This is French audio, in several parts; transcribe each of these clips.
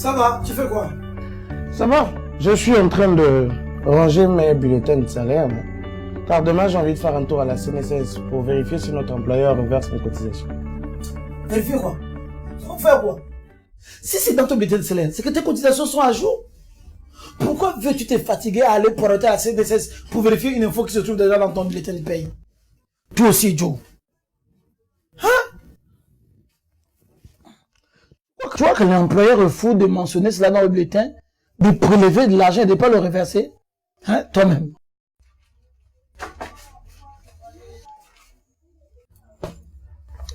Ça va, tu fais quoi? Ça va. Je suis en train de ranger mes bulletins de salaire. Car demain, j'ai envie de faire un tour à la CNSS pour vérifier si notre employeur reverse mes cotisations. Vérifier quoi? Pour faire quoi? Si c'est dans ton bulletin de salaire, c'est que tes cotisations sont à jour. Pourquoi veux-tu te fatiguer à aller pointer à la CNSS pour vérifier une info qui se trouve déjà dans ton bulletin de paye? Tu aussi, Joe. Hein? Tu vois que l'employeur est fou de mentionner cela dans le bulletin, de prélever de l'argent et de ne pas le reverser? Hein? Toi-même.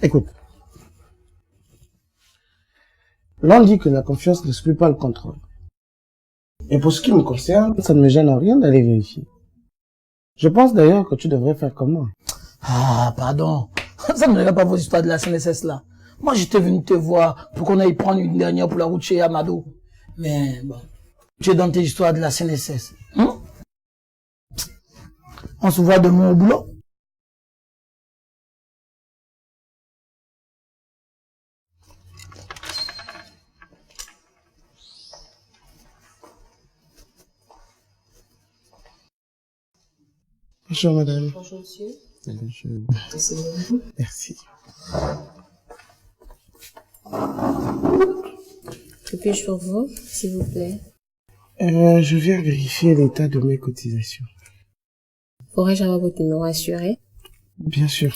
Écoute. L'on dit que la confiance n'exclut pas le contrôle. Et pour ce qui me concerne, ça ne me gêne en rien d'aller vérifier. Je pense d'ailleurs que tu devrais faire comme moi. Ah, pardon. Ça ne regarde pas vos histoires de la CNSS là. Moi, j'étais venu te voir pour qu'on aille prendre une dernière pour la route chez Amado. Mais bon, tu es dans tes histoires de la CNSS. On se voit demain au boulot. Bonjour madame. Bonjour monsieur. Bonjour. Merci. Que puis-je pour vous, s'il vous plaît? Je viens vérifier l'état de mes cotisations. Pourrais-je avoir votre numéro assuré? Bien sûr.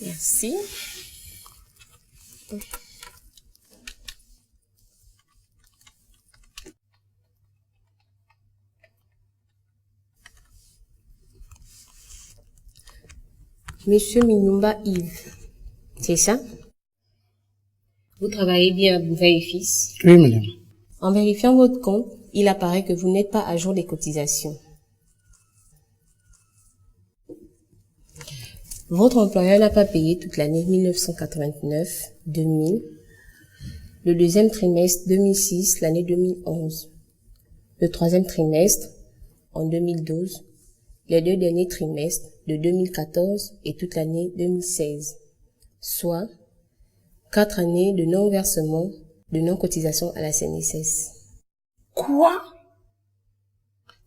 Merci. Monsieur Minumba Yves, c'est ça? Vous travaillez bien à Bouvet et Fils? Oui, madame. En vérifiant votre compte, il apparaît que vous n'êtes pas à jour des cotisations. Votre employeur n'a pas payé toute l'année 1989-2000, le deuxième trimestre 2006, l'année 2011, le troisième trimestre en 2012, les deux derniers trimestres de 2014 et toute l'année 2016, soit 4 années de non-versement, de non-cotisation à la CNSS. Quoi?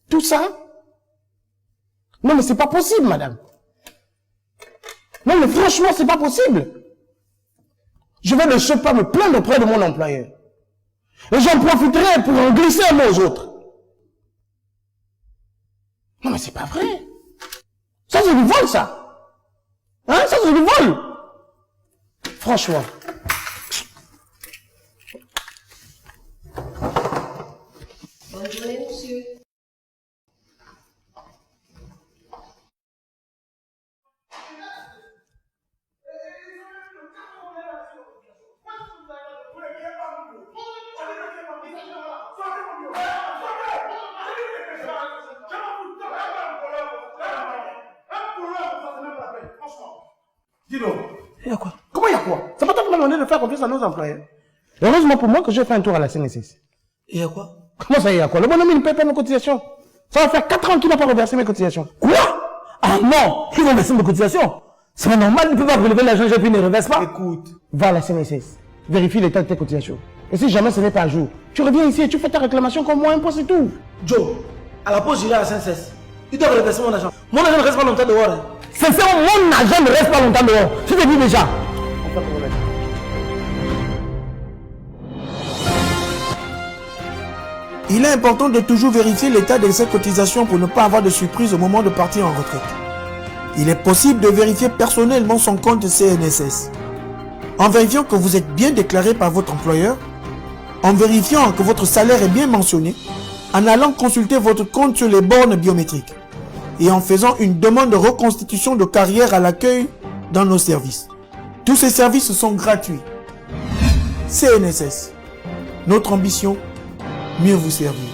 Tout ça? Non mais c'est pas possible, madame. Non mais franchement, c'est pas possible. Je vais de ce pas me plaindre auprès de mon employeur. Et j'en profiterai pour en glisser un mot aux autres. Non mais c'est pas vrai. Ça c'est du vol, ça. Hein? Ça c'est du vol. Franchement. Bonne journée, monsieur. Dis donc. Il y a quoi? Comment il y a quoi? C'est pas toi qui m'as demandé de faire confiance à nos employeurs. Heureusement pour moi que j'ai fait un tour à la CNSS. Il y a quoi? Comment ça, il y a quoi? Le bonhomme, il ne paye pas mes cotisations. Ça va faire 4 ans qu'il n'a pas reversé mes cotisations. Quoi? Ah non, ils vont verser mes cotisations. C'est pas normal, ils ne peuvent pas relever l'argent et puis ils ne reversent pas. Écoute, va à la CNSS, vérifie l'état de tes cotisations. Et si jamais ce n'est pas à jour, tu reviens ici et tu fais ta réclamation comme moi, impôt, c'est tout. Joe, à la pause, j'irai à la CNSS. Ils doivent reverser mon argent. Mon argent ne reste pas longtemps dehors. Hein. Sincèrement, mon argent ne reste pas longtemps dehors. Je te dis déjà. Il est important de toujours vérifier l'état de ses cotisations pour ne pas avoir de surprise au moment de partir en retraite. Il est possible de vérifier personnellement son compte CNSS. En vérifiant que vous êtes bien déclaré par votre employeur, en vérifiant que votre salaire est bien mentionné, en allant consulter votre compte sur les bornes biométriques et en faisant une demande de reconstitution de carrière à l'accueil dans nos services. Tous ces services sont gratuits. CNSS. Notre ambition, mieux vous servir.